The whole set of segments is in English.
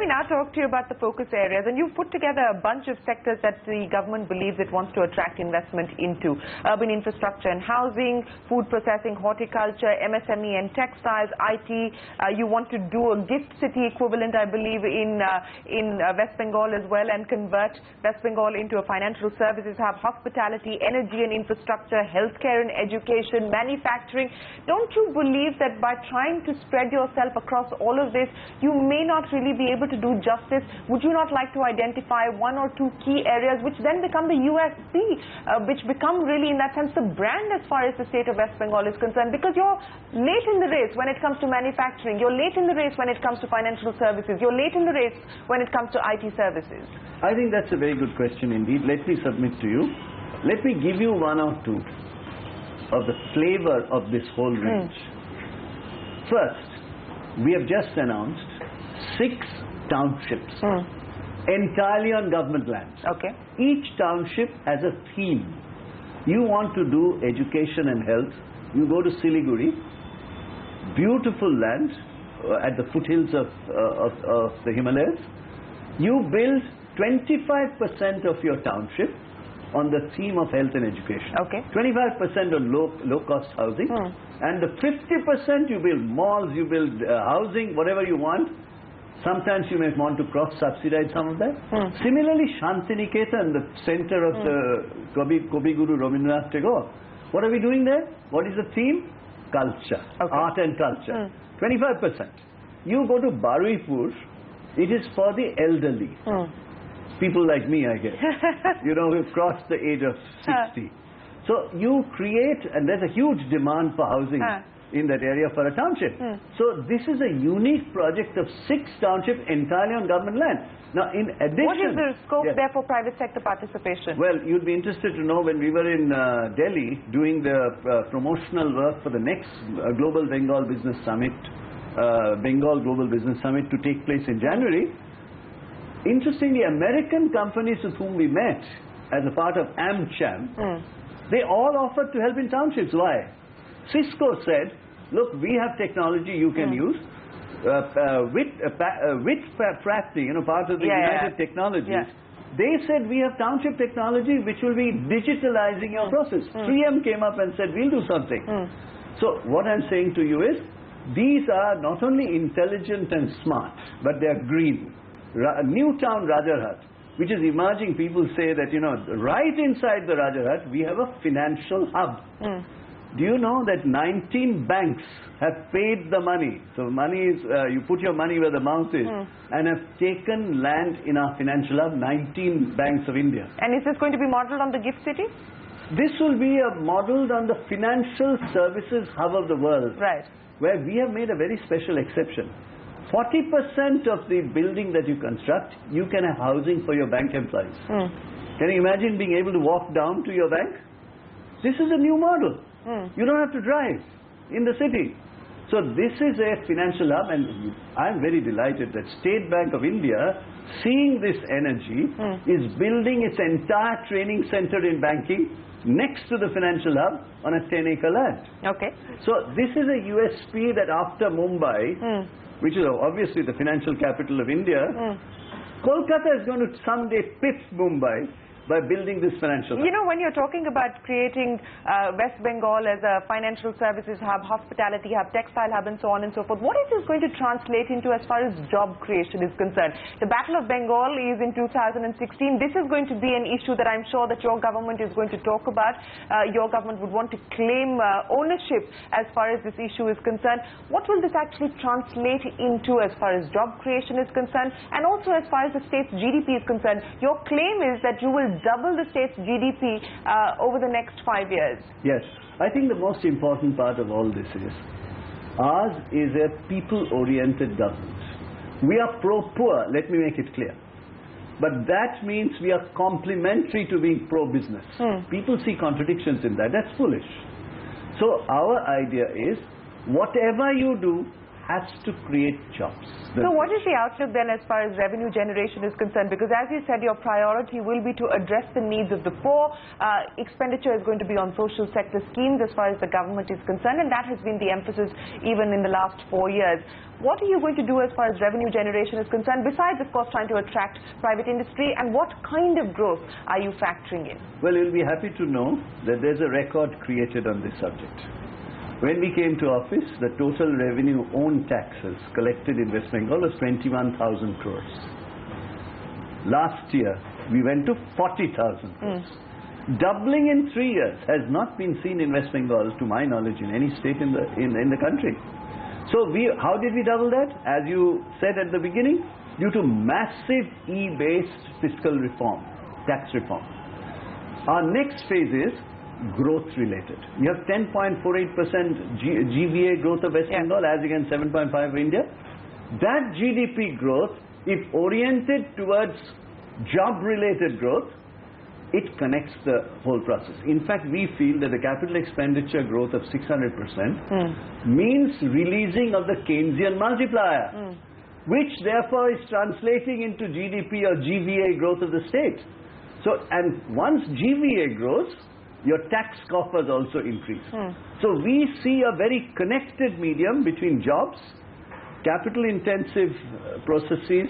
now talk to you about the focus areas, and you've put together a bunch of sectors that the government believes it wants to attract investment into. Urban infrastructure and housing, food processing, horticulture, MSME and textiles, IT. You want to do a gift city equivalent, I believe, in West Bengal as well, and convert West Bengal into a financial services hub, hospitality, energy and infrastructure, healthcare and education, manufacturing. Don't you believe that by trying to spread yourself across all of this, you may not really be able to do justice? Would you not like to identify one or two key areas which then become the USP, which become really in that sense the brand as far as the state of West Bengal is concerned? Because you're late in the race when it comes to manufacturing, you're late in the race when it comes to financial services, you're late in the race when it comes to IT services. I think that's a very good question indeed. Let me submit to you. Let me give you one or two of the flavor of this whole range. First, we have just announced 6 townships entirely on government lands. Okay. Each township has a theme. You want to do education and health, you go to Siliguri, beautiful land at the foothills of the Himalayas. You build 25% of your township on the theme of health and education. Okay. 25% on low-cost housing. And the 50% you build malls, you build housing, whatever you want. Sometimes you may want to cross-subsidize some of that. Similarly, Shantiniketan, the center of the Kavi Guru Rabindranath Tagore. What are we doing there? What is the theme? Culture, art and culture. 25%. You go to Baruipur, it is for the elderly. People like me, I guess, you know, who've crossed the age of 60. So you create, and there's a huge demand for housing in that area for a township. So this is a unique project of 6 townships entirely on government land. Now, in addition... What is the scope there for private sector participation? Well, you'd be interested to know, when we were in Delhi doing the promotional work for the next Global Bengal Business Summit, Bengal Global Business Summit to take place in January, interestingly, American companies with whom we met as a part of AmCham, they all offered to help in townships. Why? Cisco said, look, we have technology you can use. With Prati, you know, part of the United Technologies, they said we have township technology which will be digitalizing your process. 3M came up and said, we'll do something. So what I'm saying to you is, these are not only intelligent and smart, but they are green. Newtown Rajarhat, which is emerging, people say that, you know, right inside the Rajarhat, we have a financial hub. Do you know that 19 banks have paid the money? So money is, you put your money where the mouth is, and have taken land in our financial hub, 19 banks of India. And is this going to be modeled on the gift city? This will be modeled on the financial services hub of the world. Right. Where we have made a very special exception. 40% of the building that you construct, you can have housing for your bank employees. Can you imagine being able to walk down to your bank? This is a new model. You don't have to drive in the city. So this is a financial hub, and I'm very delighted that State Bank of India, seeing this energy, is building its entire training center in banking next to the financial hub on a 10-acre land. Okay. So this is a USP that after Mumbai, which is obviously the financial capital of India, Kolkata is going to someday pip Mumbai by building this financial hub. You know, when you're talking about creating West Bengal as a financial services hub, hospitality hub, textile hub, and so on and so forth, what is this going to translate into as far as job creation is concerned? The Battle of Bengal is in 2016. This is going to be an issue that I'm sure that your government is going to talk about. Your government would want to claim ownership as far as this issue is concerned. What will this actually translate into as far as job creation is concerned, and also as far as the state's GDP is concerned? Your claim is that you will double the state's GDP over the next 5 years. Yes. I think the most important part of all this is, ours is a people-oriented government. We are pro-poor, let me make it clear. But that means we are complementary to being pro-business. People see contradictions in that. That's foolish. So our idea is, whatever you do has to create jobs. So what is the outlook then as far as revenue generation is concerned? Because as you said, your priority will be to address the needs of the poor. Expenditure is going to be on social sector schemes as far as the government is concerned, and that has been the emphasis even in the last 4 years. What are you going to do as far as revenue generation is concerned, besides, of course, trying to attract private industry, and what kind of growth are you factoring in? Well, you'll be happy to know that there's a record created on this subject. When we came to office, the total revenue own taxes collected in West Bengal was 21,000 crores. Last year, we went to 40,000 crores. Doubling in 3 years has not been seen in West Bengal, to my knowledge, in any state in the country. So how did we double that? As you said at the beginning, due to massive e-based fiscal reform, tax reform. Our next phase is growth related. We have 10.48% GVA growth of West Bengal as against 7.5 for India. That GDP growth, if oriented towards job related growth, it connects the whole process. In fact, we feel that the capital expenditure growth of 600% means releasing of the Keynesian multiplier, which therefore is translating into GDP or GVA growth of the state. So, and once GVA grows, your tax coffers also increase. So we see a very connected medium between jobs, capital intensive processes,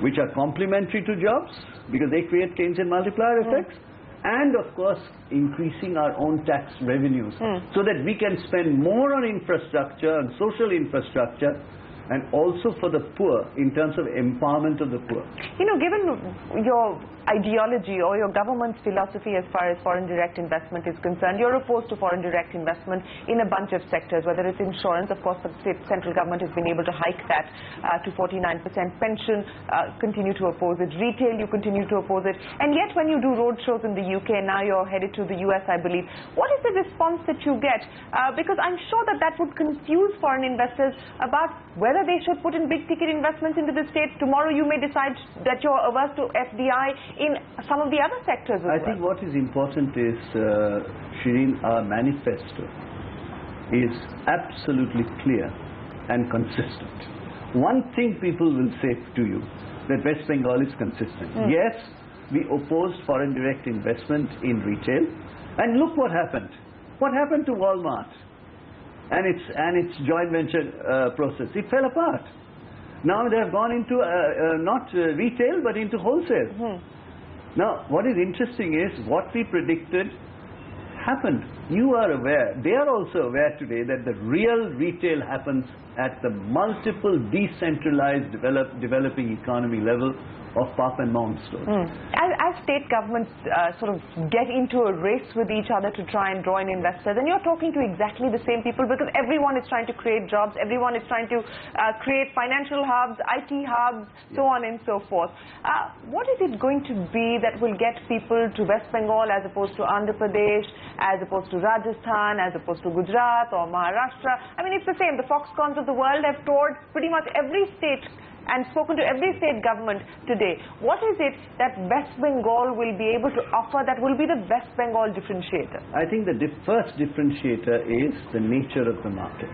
which are complementary to jobs because they create Keynesian multiplier effects, and of course increasing our own tax revenues so that we can spend more on infrastructure and social infrastructure, and also for the poor in terms of empowerment of the poor. You know, given your ideology or your government's philosophy as far as foreign direct investment is concerned, you're opposed to foreign direct investment in a bunch of sectors, whether it's insurance. Of course, the central government has been able to hike that to 49%. Pension, continue to oppose it. Retail, you continue to oppose it. And yet when you do road shows in the UK, now you're headed to the US, I believe, what is the response that you get? Because I'm sure that that would confuse foreign investors about whether they should put in big ticket investments into the states. Tomorrow you may decide that you're averse to FDI in some of the other sectors as well. I think what is important is, Shereen, our manifesto is absolutely clear and consistent. One thing people will say to you, that West Bengal is consistent. Yes, we opposed foreign direct investment in retail, and look what happened. What happened to Walmart and its joint venture process? It fell apart. Now they have gone into not retail but into wholesale. Now what is interesting is what we predicted happened. You are aware, they are also aware today that the real retail happens at the multiple decentralized developing economy level of pop and mount stores. As state governments sort of get into a race with each other to try and draw in investors, and you're talking to exactly the same people, because everyone is trying to create jobs, everyone is trying to create financial hubs, IT hubs, so on and so forth. What is it going to be that will get people to West Bengal as opposed to Andhra Pradesh, as opposed to Rajasthan, as opposed to Gujarat or Maharashtra? I mean, it's the same. The Foxcons of the world have toured pretty much every state and spoken to every state government today. What is it that West Bengal will be able to offer that will be the West Bengal differentiator? I think the first differentiator is the nature of the market.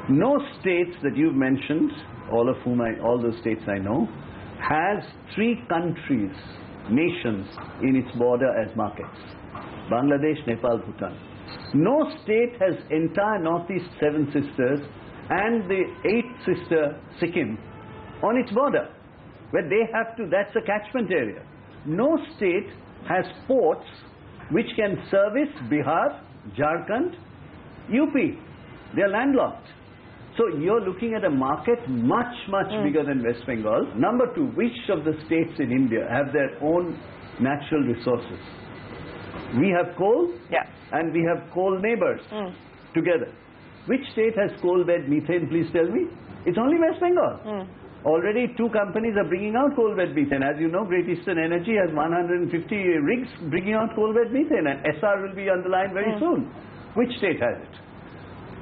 No states that you've mentioned, all those states I know, has 3 countries, nations in its border as markets. Bangladesh, Nepal, Bhutan. No state has entire Northeast 7 sisters and the 8th sister, Sikkim, on its border, where they have to, that's a catchment area. No state has ports which can service Bihar, Jharkhand, UP. They are landlocked. So you're looking at a market much bigger than West Bengal. Number 2, which of the states in India have their own natural resources? We have coal, and we have coal neighbors together. Which state has coal bed methane, please tell me? It's only West Bengal. Already 2 companies are bringing out coal bed methane. As you know, Great Eastern Energy has 150 rigs bringing out coal bed methane, and SR will be on the line very soon. Which state has it?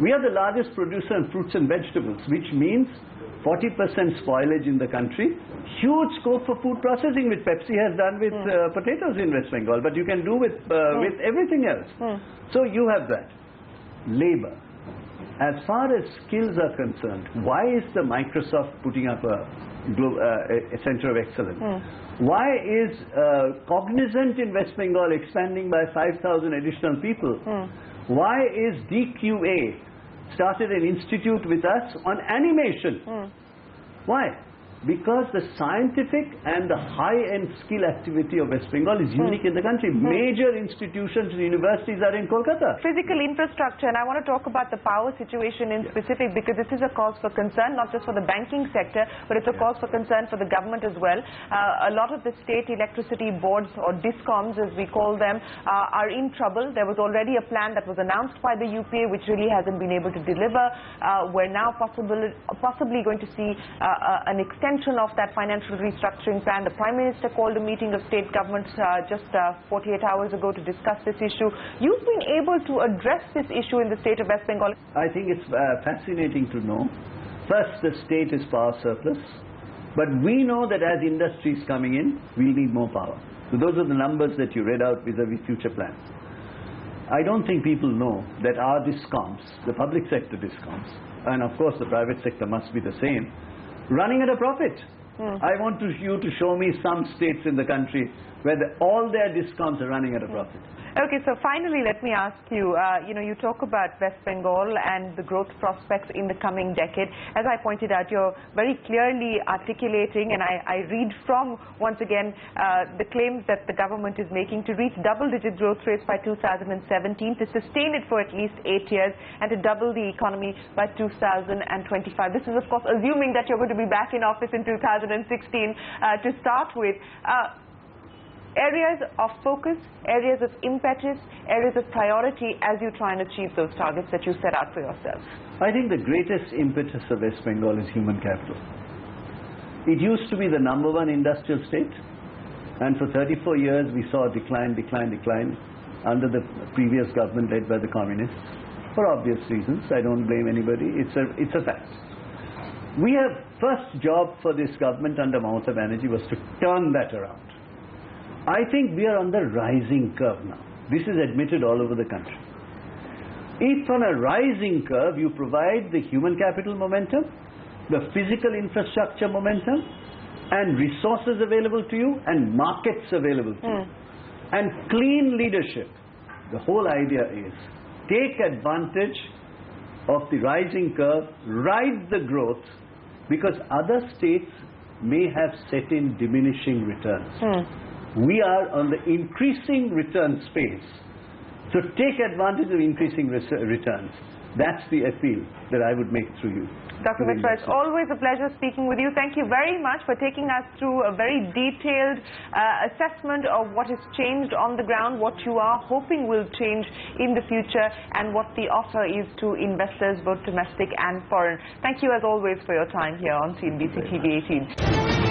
We are the largest producer of fruits and vegetables, which means 40% spoilage in the country. Huge scope for food processing, which Pepsi has done with potatoes in West Bengal, but you can do with everything else. So you have that. Labor. as far as skills are concerned, why is the Microsoft putting up a center of excellence? Why is Cognizant in West Bengal expanding by 5,000 additional people? Why is DQA started an institute with us on animation? Why? Because the scientific and the high-end skill activity of West Bengal is unique in the country. Major institutions and universities are in Kolkata. Physical infrastructure, and I want to talk about the power situation in specific, because this is a cause for concern, not just for the banking sector, but it's a cause for concern for the government as well. A lot of the state electricity boards, or DISCOMs as we call them, are in trouble. There was already a plan that was announced by the UPA, which really hasn't been able to deliver. We're now possibly going to see an extension of that financial restructuring plan. The Prime Minister called a meeting of state governments just 48 hours ago to discuss this issue. You've been able to address this issue in the state of West Bengal. I think it's fascinating to know. First, the state is power surplus, but we know that as industry is coming in, we'll need more power. So those are the numbers that you read out vis-a-vis future plans. I don't think people know that our DISCOMs, the public sector DISCOMs, and of course the private sector must be the same, running at a profit. I want you to show me some states in the country where all their DISCOMs are running at a profit. Okay, so finally let me ask you, you talk about West Bengal and the growth prospects in the coming decade. As I pointed out, you're very clearly articulating, and I read from, once again, the claims that the government is making to reach double-digit growth rates by 2017, to sustain it for at least 8 years, and to double the economy by 2025. This is, of course, assuming that you're going to be back in office in 2016 to start with. Areas of focus, areas of impetus, areas of priority as you try and achieve those targets that you set out for yourself? I think the greatest impetus of West Bengal is human capital. It used to be the #1 industrial state, and for 34 years we saw decline under the previous government led by the communists, for obvious reasons. I don't blame anybody. It's a fact. We have first job for this government under Mamata Banerjee was to turn that around. I think we are on the rising curve now. This is admitted all over the country. If on a rising curve you provide the human capital momentum, the physical infrastructure momentum, and resources available to you, and markets available to you, and clean leadership, the whole idea is take advantage of the rising curve, ride the growth, because other states may have set in diminishing returns. We are on the increasing return space. So take advantage of increasing returns. That's the appeal that I would make through you. Dr. Mitra, it's always a pleasure speaking with you. Thank you very much for taking us through a very detailed assessment of what has changed on the ground, what you are hoping will change in the future, and what the offer is to investors, both domestic and foreign. Thank you, as always, for your time here on CNBC TV 18.